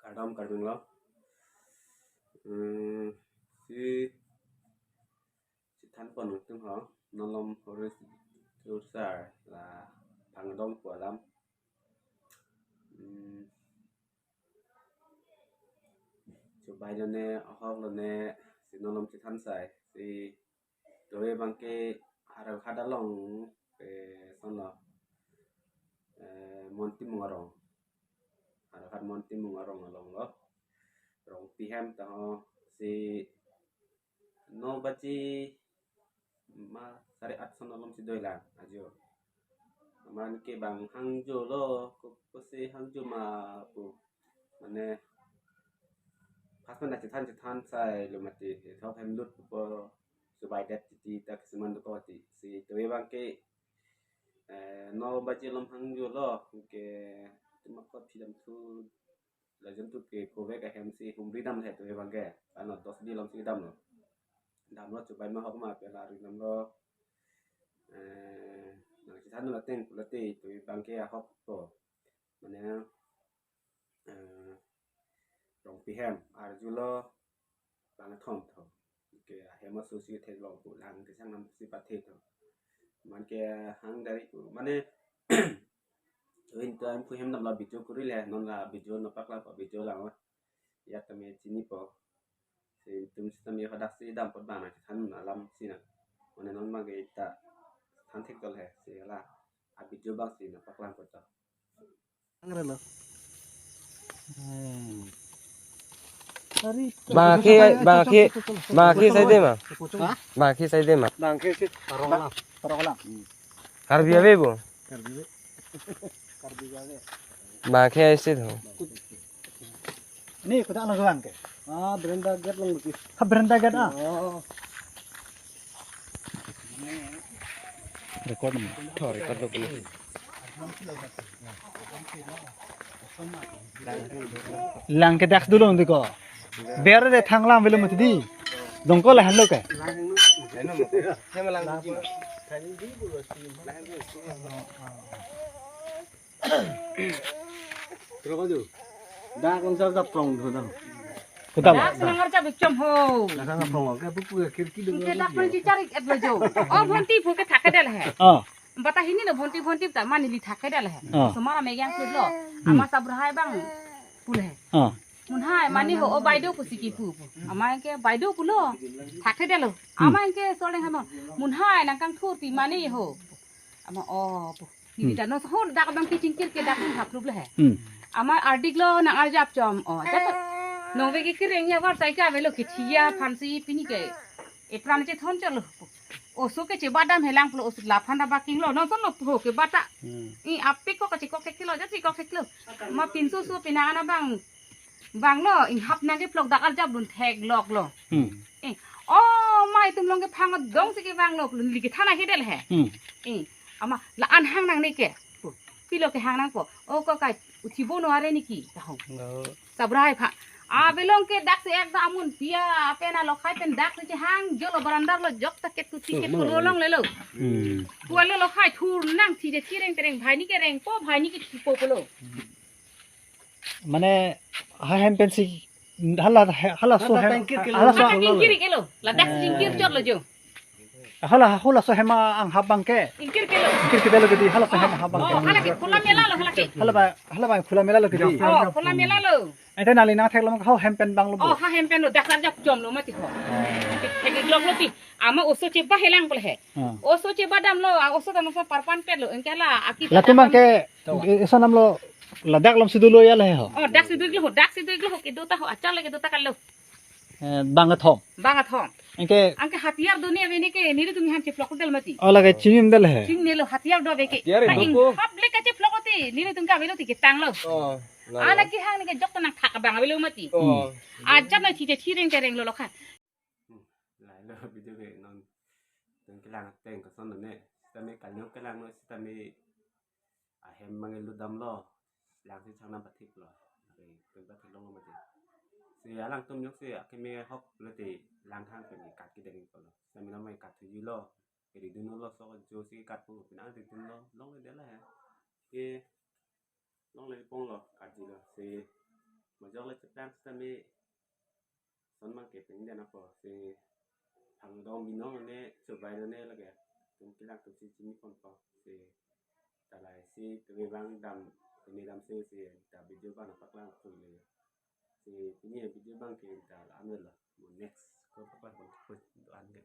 Kadam kadang lo si si than pon tung ho nolom horis susar là thằng đông của lắm chụp bài lên nè học lên nè si nolom si than sai si đối bằng cái harap ada long ke sono monti mengarong harap monti mengarong along lo rong pihem tahu si no baci ma syariat sonolom si doilan ajo man ke bang hangjo lo ko si hangjo ma pu mane pas man citan sai lo mati thok hem lut po subai det ti tak seman ko ti si doi bang ke no baci lom hangjo lo ke cuma ko pidam tu la jam tu ke ko ve ka hem si humri dam he doi bang ke ano tos di lom si dam lo dam lo coba ma hok ma pe la ri dam lo nah kita nu lateng lati tu bangke hok to mana rong pihem arjulo bang thom tho ke hema susi the long pu lang ke sang nam si pathe tho man ke hang dari tu mane in tan pu hem nam la bijo kuri le non la bijo no pak la pa bijo la ya tame chini po si tum sistem ya hadak si dam pot bana than alam sina mana non ma ge ta than thik tol he si la abi jo bang si na paklang pot ta Angre lo. Bangki sai de ma. Bangki sai de ma. Bangke sih parola. Kar biya be bo. Karbi gawe. Bangki aise tho. Ni kuda lang bangke. Berenda gate lang luki. Berenda gate Oh. Record mo. Record lo pula. Lang ke dak dulu ndiko. Bere de thanglam bele mati di. Dongko la hanlo ke. Terus aja. Dak lang sa prong dulu. Kuda Dak senang arca bicam ho. Dak sa prong ke buku kirki dulu. Ke dak pun cari et lojo. Oh bonti phuke thake del hai. Bata hini no bonti ta mani li thake del hai. Semara megang pul lo. Ama sabrahai bang pul hai. Mun hai mani ho o baido kusiki pu. Ama ke baido pulo thake del. Ama ke sole hano. Mun hai nangkang thu ti mani ho. Ama oh ni da no ho dak bang ki cingkir ke dak hap lu hai. Ama artiklo nang arjap chom oh. Nong vegi kireng ya war sai ka velo kitia phansi pini ke epran che thon chalo oso ke che badam helang plo osu la phanda ba kilo no son no ke bata I ape ko ke kilo ja ko kilo ma pinsu su pinana bang lo in hap na ke plok dak aljab bun thek lok lo oh mai tum long ke phang dong se ke bang lo li ke thana ke del he ama la an hang nang ne ke pilo ke hang nang ko o ko kai uchibo no are ni ki ta ho sabrai pha belong ke dak se ekda amun pia apena lo khai pen dak se hang jolo barandar lo jok ta ke tu tiket ko rolong le lo kualo lo khai thur nang thi je tireng tereng bhai ni ke reng po bhai ni ke po polo Mane hem pensi hala so ingkir ke lo la dak ingkir jor lo jo hala so hema ang habang ke ingkir ke lo kir ke dalo gedi hala so hema habang ke hala ke khula mela lo hala ke hala ba khula mela lo gedi khula mela lo ente nali na thek lo ho hem pen bang lo ha hem pen lo dak lar jak jom lo mati ho ek lok lo ti ama oso che ba helang pol he oso che badam lo oso dam so parpan pet lo engkala aki la tumang ke eso nam lo ladak lam sidu lo ya le ho dak sidu iglo ke dota ho achal ke dota kallo bang thom enke angke hatiar dunia bene ke niru tumi han che flok del mati ola ke chingim del he ching ne lo hatiar do beke hap le ka che flok ti niru tum ka belo ti ke tang lo ala ki hang ne ke jok nang thak bang belo mati aja na ti je tireng tereng lo kha lại lo video về non từng cái làng tên của son này ta mới cả nhóc cái làng nó ta mới hem mang lu dam lo làng thì sang năm bát thịt lo từng bát thịt lo mà thì si làng tôm nhóc si cái me hop là thì làng thangเป็นกัดกี่เดือนก่อนแต่ไม่ต้องไม่กัดถึงยูโรcái đi đưa nó lo so cho siกัดปุ๊บเป็นอะไรถึงloลงเลยเดี๋ยวละฮะ long le pong lo ka ji lo se ma jo le plan sta me son mang ke ping de na po se thằng đó mình nó nè survive nó nè là cái chúng cái lạc tụi chị chỉ còn có se ta lại si tụi bang đam tụi mình đam se ta video bang bắt lang tụi le se ini video bang ke ta là ăn rồi một next có bắt lang một ăn cái